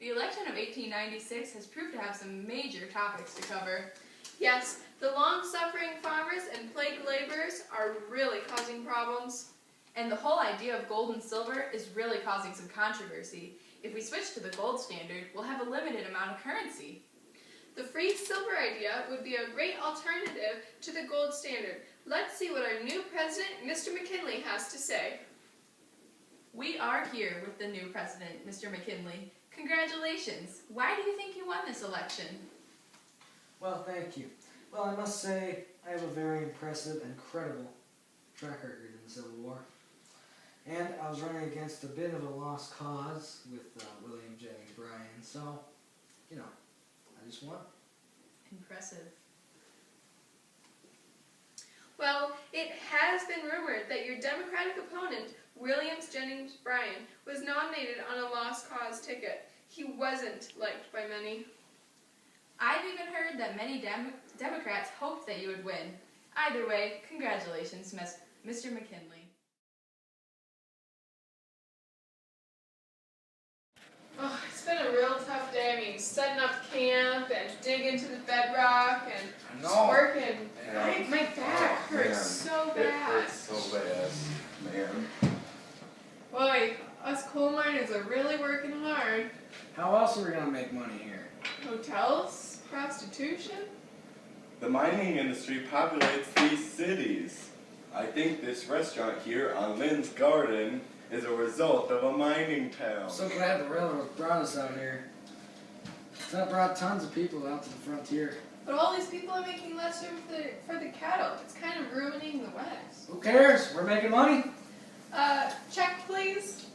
The election of 1896 has proved to have some major topics to cover. Yes, the long-suffering farmers and plague laborers are really causing problems. And the whole idea of gold and silver is really causing some controversy. If we switch to the gold standard, we'll have a limited amount of currency. The free silver idea would be a great alternative to the gold standard. Let's see what our new president, Mr. McKinley, has to say. We are here with the new president, Mr. McKinley. Congratulations. Why do you think you won this election? Well, thank you. Well, I must say I have a very impressive and credible track record in the Civil War. And I was running against a bit of a lost cause with William Jennings Bryan, so, you know, I just won. Impressive. Well, it has been rumored that your Democratic opponent, William Jennings Bryan, was nominated on a lost cause ticket. He wasn't liked by many. I've even heard that many Democrats hoped that you would win. Either way, congratulations, Mr. McKinley. Oh, it's been a real tough day. I mean, setting up camp and digging into the bedrock and just working. Yeah. My back hurts so bad. It hurts so bad, man. Boy, us coal miners are really working hard. How else are we gonna make money here? Hotels, prostitution. The mining industry populates these cities. I think this restaurant here on Lynn's Garden is a result of a mining town. I'm so glad the railroad brought us out here. That brought tons of people out to the frontier. But all these people are making less room for the cattle. It's kind of ruining the West. Who cares? We're making money. Check please.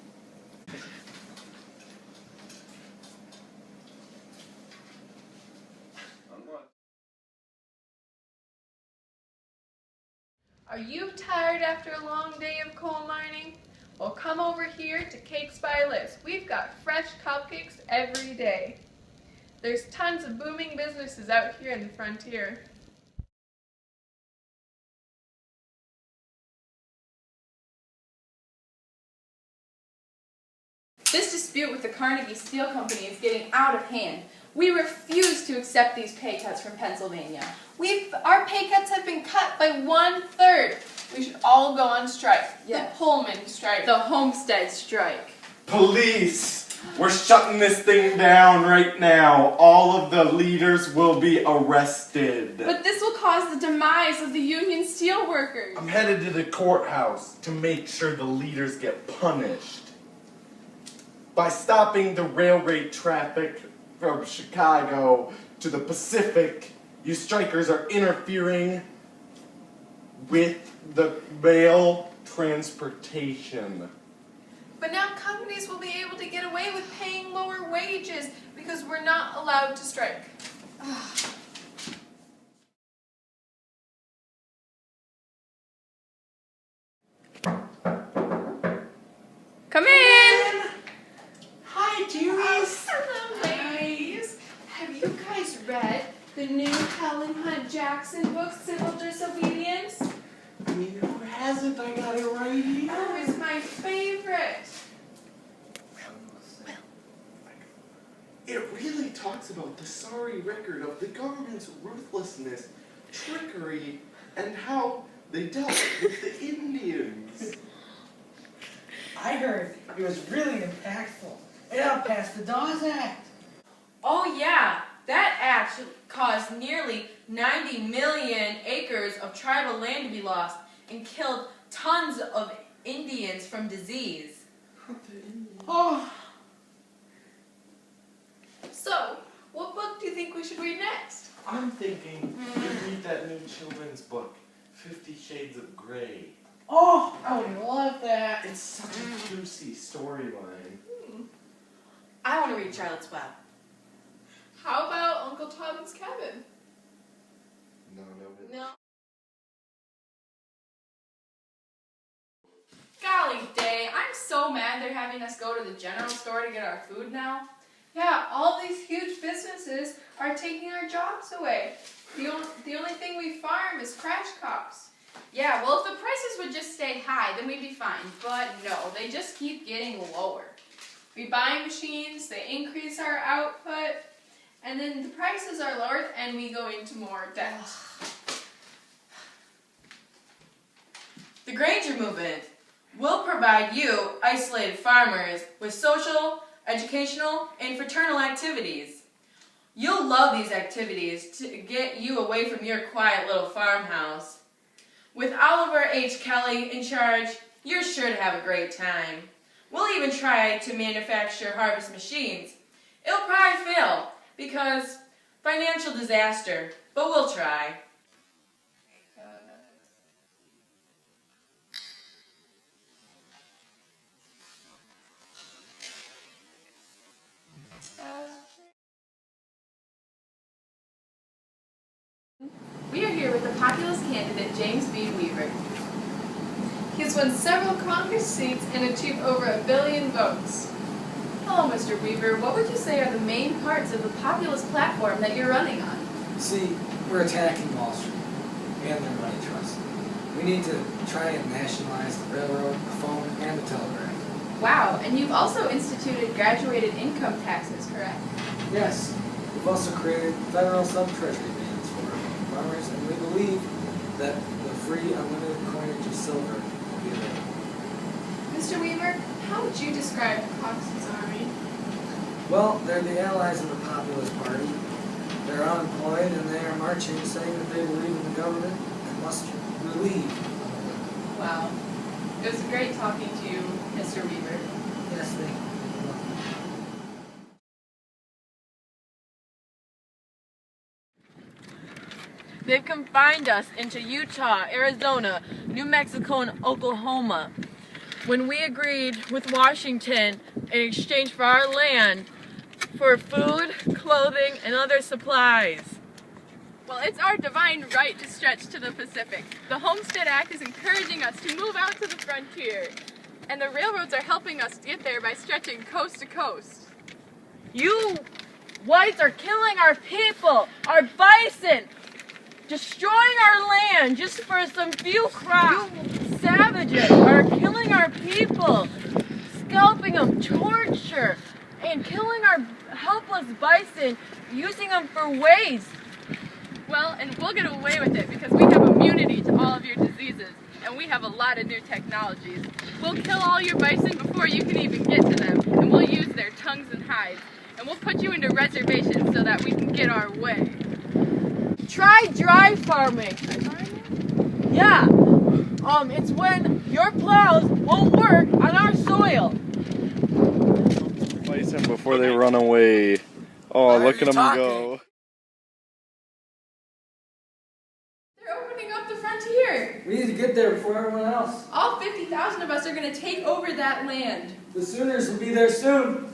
Are you tired after a long day of coal mining? Well, come over here to Cakes by Liz. We've got fresh cupcakes every day. There's tons of booming businesses out here in the frontier. This dispute with the Carnegie Steel Company is getting out of hand. We refuse to accept these pay cuts from Pennsylvania. Our pay cuts have been cut by 1/3. We should all go on strike. Yes. The Pullman strike. The Homestead strike. Police! We're shutting this thing down right now. All of the leaders will be arrested. But this will cause the demise of the union steelworkers. I'm headed to the courthouse to make sure the leaders get punished. By stopping the railway traffic from Chicago to the Pacific, you strikers are interfering with the rail transportation. But now companies will be able to get away with paying lower wages because we're not allowed to strike. Come in! Hi, dearies! Hello, ladies. Have you guys read the new Helen Hunt Jackson book, Civil Disobedience? I mean, who hasn't? I got it right here. Oh, it's my favorite. It really talks about the sorry record of the government's ruthlessness, trickery, and how they dealt with the Indians. I heard it was really impactful. It outpassed the Dawes Act. Oh yeah, that act caused nearly 90 million acres of tribal land to be lost and killed tons of Indians from disease. Oh, So, what book do you think we should read next? I'm thinking we read that new children's book, 50 Shades of Grey. oh, I would love that. It's such a juicy storyline. I want to read Charlotte's Web. How about Uncle Tom's Cabin? No. No. Golly day, I'm so mad they're having us go to the general store to get our food now. Yeah, all these huge businesses are taking our jobs away. The only thing we farm is crash cops. Yeah, well, if the prices would just stay high, then we'd be fine. But no, they just keep getting lower. We buy machines, they increase our output, and then the prices are lowered and we go into more debt. The Granger movement will provide you, isolated farmers, with social, educational, and fraternal activities. You'll love these activities to get you away from your quiet little farmhouse. With Oliver H. Kelly in charge, you're sure to have a great time. We'll even try to manufacture harvest machines. It'll probably fail because financial disaster, but we'll try. We are here with the populist candidate, James B. Weaver. He has won several Congress seats and achieved over 1 billion votes. Hello, Mr. Weaver. What would you say are the main parts of the populist platform that you're running on? See, we're attacking Wall Street and their money trust. We need to try and nationalize the railroad, the phone, and the telegraph. Wow, and you've also instituted graduated income taxes, correct? Yes, we've also created federal sub-treasury bans for farmers, and we believe that the free, unlimited coinage of silver will be available. Mr. Weaver, how would you describe Cox's Army? Well, they're the allies of the Populist Party. They're unemployed, and they are marching, saying that they believe in the government and must relieve. Wow. It was great talking to you, Mr. Weaver. Yes, thank you. They've confined us into Utah, Arizona, New Mexico, and Oklahoma. When we agreed with Washington in exchange for our land for food, clothing, and other supplies. Well, it's our divine right to stretch to the Pacific. The Homestead Act is encouraging us to move out to the frontier, and the railroads are helping us get there by stretching coast to coast. You whites are killing our people, our bison, destroying our land just for some few crops. You savages are killing our people, scalping them, torture, and killing our helpless bison, using them for waste. Well, and we'll get away with it because we have immunity to all of your diseases, and we have a lot of new technologies. We'll kill all your bison before you can even get to them, and we'll use their tongues and hides, and we'll put you into reservations so that we can get our way. Try dry farming. Yeah. It's when your plows won't work on our soil. Bison before they run away. Oh, look at them go. They're opening up the frontier. We need to get there before everyone else. All 50,000 of us are going to take over that land. The Sooners will be there soon.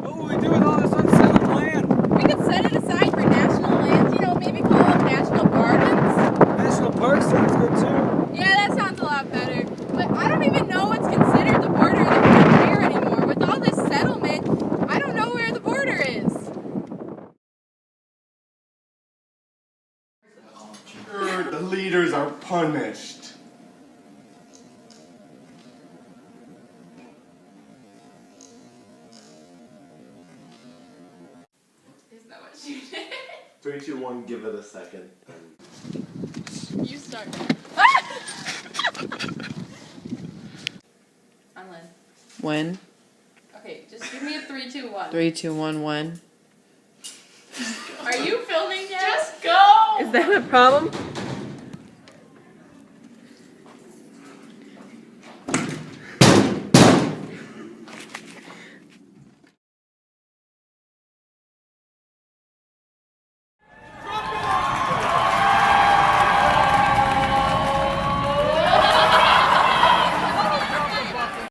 What will we do with all this unsettled land? We could set it aside for national lands, maybe call them national gardens. National Park sounds good too. Yeah, that sounds a lot better. But I don't even know what's considered the border of the frontier anymore. With all this settlement, I don't know where the border is. Sure, the leaders are punished. Is that what you did? 3, 2, 1, give it a second. You start. I'm Lynn. When? Okay, just give me a 3, 2, 1. 3, 2, 1, when? Are you filming yet? Just go! Is that a problem?